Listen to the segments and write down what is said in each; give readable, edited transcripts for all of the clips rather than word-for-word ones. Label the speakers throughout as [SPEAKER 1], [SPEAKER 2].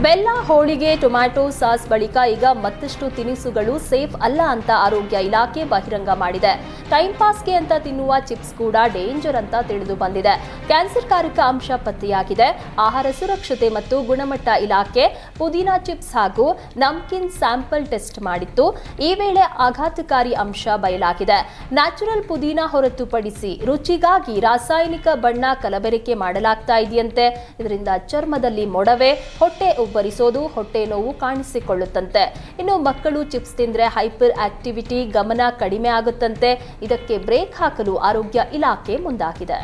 [SPEAKER 1] ಬೆಲ್ಲ, ಹೋಳಿಗೆ, tomato sauce ಬಳಿಕ ಈಗ ಮತ್ತಷ್ಟು ತಿನಿಸುಗಳು ಸೇಫ್ ಅಲ್ಲ ಅಂತ ಆರೋಗ್ಯ ಇಲಾಖೆ ಬಹಿರಂಗ ಮಾಡಿದೆ. ಟೈಮ್ ಪಾಸ್ಗೆ ಅಂತ ತಿನ್ನುವ ಚಿಪ್ಸ್ ಕೂಡ ಡೇಂಜರ್ ಅಂತ ತಿಳಿದು ಬಂದಿದೆ. ಕ್ಯಾನ್ಸರ್ಕಾರಕ ಅಂಶ ಪತ್ತೆಯಾಗಿದೆ. ಆಹಾರ ಸುರಕ್ಷತೆ ಮತ್ತು ಗುಣಮಟ್ಟ ಇಲಾಖೆ ಪುದೀನಾ ಚಿಪ್ಸ್ ಹಾಗೂ ನಮ್ಕಿನ್ ಸ್ಯಾಂಪಲ್ ಟೆಸ್ಟ್ ಮಾಡಿತ್ತು. ಈ ವೇಳೆ ಆಘಾತಕಾರಿ ಅಂಶ ಬಯಲಾಗಿದೆ. ನ್ಯಾಚುರಲ್ ಪುದೀನಾ ಹೊರತುಪಡಿಸಿ ರುಚಿಗಾಗಿ ರಾಸಾಯನಿಕ ಬಣ್ಣ ಕಲಬೆರಕೆ ಮಾಡಲಾಗ್ತಾ ಇದೆಯಂತೆ. ಇದರಿಂದ ಚರ್ಮದಲ್ಲಿ ಮೊಡವೆ, ಹೊಟ್ಟೆ ಉಬ್ಬರಿಸೋದು, ಹೊಟ್ಟೆ ನೋವು ಕಾಣಿಸಿಕೊಳ್ಳುತ್ತಂತೆ. ಇನ್ನು ಮಕ್ಕಳು ಚಿಪ್ಸ್ ತಿಂದ್ರೆ ಹೈಪರ್ ಆಕ್ಟಿವಿಟಿ, ಗಮನ ಕಡಿಮೆ ಆಗುತ್ತಂತೆ. ಇದಕ್ಕೆ ಬ್ರೇಕ್ ಹಾಕಲು ಆರೋಗ್ಯ ಇಲಾಖೆ ಮುಂದಾಗಿದೆ.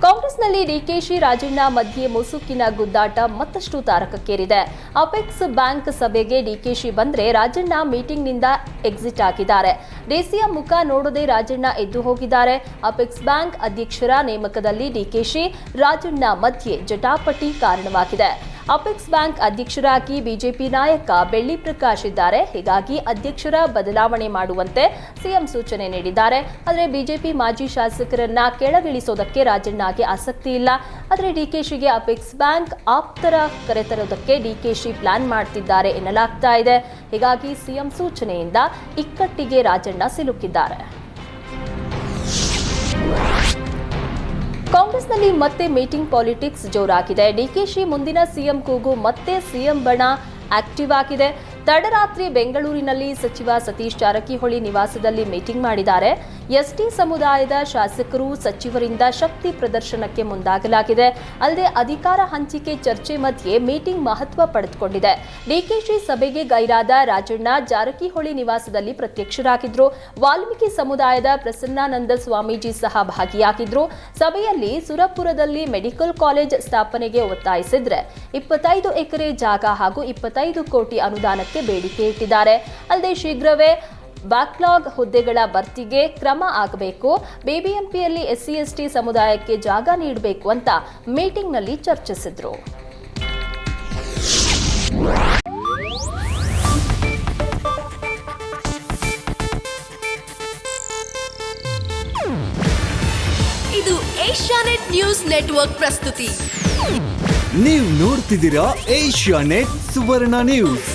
[SPEAKER 1] ಕಾಂಗ್ರೆಸ್ನಲ್ಲಿ ಡಿಕೆಶಿ ರಾಜಣ್ಣ ಮಧ್ಯೆ ಮುಸುಕಿನ ಗುದ್ದಾಟ ಮತ್ತಷ್ಟು ತಾರಕಕ್ಕೇರಿದೆ. ಅಪೆಕ್ಸ್ ಬ್ಯಾಂಕ್ ಸಭೆಗೆ ಡಿಕೆಶಿ ಬಂದ್ರೆ ರಾಜಣ್ಣ ಮೀಟಿಂಗ್ನಿಂದ ಎಕ್ಸಿಟ್ ಆಗಿದ್ದಾರೆ. ಡಿಸಿಎಂ ಮುಖ ನೋಡದೆ ರಾಜಣ್ಣ ಎದ್ದು ಹೋಗಿದ್ದಾರೆ. ಅಪೆಕ್ಸ್ ಬ್ಯಾಂಕ್ ಅಧ್ಯಕ್ಷರ ನೇಮಕದಲ್ಲಿ ಡಿಕೆಶಿ ರಾಜಣ್ಣ ಮಧ್ಯೆ ಜಟಾಪಟಿ ಕಾರಣವಾಗಿದೆ. ಅಪೆಕ್ಸ್ ಬ್ಯಾಂಕ್ ಅಧ್ಯಕ್ಷರಾಗಿ ಬಿಜೆಪಿ ನಾಯಕ ಬೆಳ್ಳಿ ಪ್ರಕಾಶ್ ಇದ್ದಾರೆ. ಹೀಗಾಗಿ ಅಧ್ಯಕ್ಷರ ಬದಲಾವಣೆ ಮಾಡುವಂತೆ ಸಿಎಂ ಸೂಚನೆ ನೀಡಿದ್ದಾರೆ. ಆದರೆ ಬಿಜೆಪಿ ಮಾಜಿ ಶಾಸಕರನ್ನ ಕೆಳಗಿಳಿಸೋದಕ್ಕೆ ರಾಜಣ್ಣಗೆ ಆಸಕ್ತಿ ಇಲ್ಲ. ಆದರೆ ಡಿಕೆಶಿಗೆ ಅಪೆಕ್ಸ್ ಬ್ಯಾಂಕ್ ಆಪ್ತರ ಕರೆತರೋದಕ್ಕೆ ಡಿಕೆಶಿ ಪ್ಲಾನ್ ಮಾಡ್ತಿದ್ದಾರೆ ಎನ್ನಲಾಗ್ತಾ ಇದೆ. ಹೀಗಾಗಿ ಸಿಎಂ ಸೂಚನೆಯಿಂದ ಇಕ್ಕಟ್ಟಿಗೆ ರಾಜಣ್ಣ ಸಿಲುಕಿದ್ದಾರೆ. ಕಾಂಗ್ರೆಸ್ನಲ್ಲಿ ಮತ್ತೆ ಮೀಟಿಂಗ್ ಪಾಲಿಟಿಕ್ಸ್ ಜೋರಾಗಿದೆ. ಡಿಕೆಶಿ ಮುಂದಿನ ಸಿಎಂ ಕೂಗು ಮತ್ತೆ ಸಿಎಂ ಬಣ ಆಕ್ಟಿವ್ ಆಗಿದೆ. ತಡರಾತ್ರಿ ಬೆಂಗಳೂರಿನಲ್ಲಿ ಸಚಿವ ಸತೀಶ್ ಜಾರಕಿಹೊಳಿ ನಿವಾಸದಲ್ಲಿ ಮೀಟಿಂಗ್ ಮಾಡಿದ್ದಾರೆ. ಎಸ್ಟಿ ಸಮುದಾಯದ ಶಾಸಕರು, ಸಚಿವರಿಂದ ಶಕ್ತಿ ಪ್ರದರ್ಶನಕ್ಕೆ ಮುಂದಾಗಲಾಗಿದೆ. ಅಲ್ಲದೆ ಅಧಿಕಾರ ಹಂಚಿಕೆ ಚರ್ಚೆ ಮಧ್ಯೆ ಮೀಟಿಂಗ್ ಮಹತ್ವ ಪಡೆದುಕೊಂಡಿದೆ. ಡಿಕೆಶಿ ಸಭೆಗೆ ಗೈರಾದ ರಾಜಣ್ಣ ಜಾರಕಿಹೊಳಿ ನಿವಾಸದಲ್ಲಿ ಪ್ರತ್ಯಕ್ಷರಾಗಿದ್ರು. ವಾಲ್ಮೀಕಿ ಸಮುದಾಯದ ಪ್ರಸನ್ನಾನಂದ ಸ್ವಾಮೀಜಿ ಸಹ ಭಾಗಿಯಾಗಿದ್ರು. ಸಭೆಯಲ್ಲಿ ಸುರಪುರದಲ್ಲಿ ಮೆಡಿಕಲ್ ಕಾಲೇಜ್ ಸ್ಥಾಪನೆಗೆ ಒತ್ತಾಯಿಸಿದ್ರೆ 25 ಎಕರೆ ಜಾಗ ಹಾಗೂ 25 ಕೋಟಿ ಅನುದಾನಕ್ಕೆ ಬೇಡಿಕೆ ಇಟ್ಟಿದ್ದಾರೆ. ಅಲ್ಲದೆ ಶೀಘ್ರವೇ ಬ್ಯಾಕ್ಲಾಗ್ ಹುದ್ದೆಗಳ ಭರ್ತಿಗೆ ಕ್ರಮ ಆಗಬೇಕು, ಬಿಬಿಎಂಪಿಯಲ್ಲಿ ಎಸ್ಸಿ ಎಸ್ಟಿ ಸಮುದಾಯಕ್ಕೆ ಜಾಗ ನೀಡಬೇಕು ಅಂತ ಮೀಟಿಂಗ್ನಲ್ಲಿ ಚರ್ಚಿಸಿದ್ರು.
[SPEAKER 2] ಇದು ಏಷ್ಯಾನೆಟ್ ನ್ಯೂಸ್ ನೆಟ್ವರ್ಕ್ ಪ್ರಸ್ತುತಿ.
[SPEAKER 3] ನೀವು ನೋಡ್ತಿದ್ದೀರಾ ಏಷ್ಯಾನೆಟ್ ಸುವರ್ಣ ನ್ಯೂಸ್.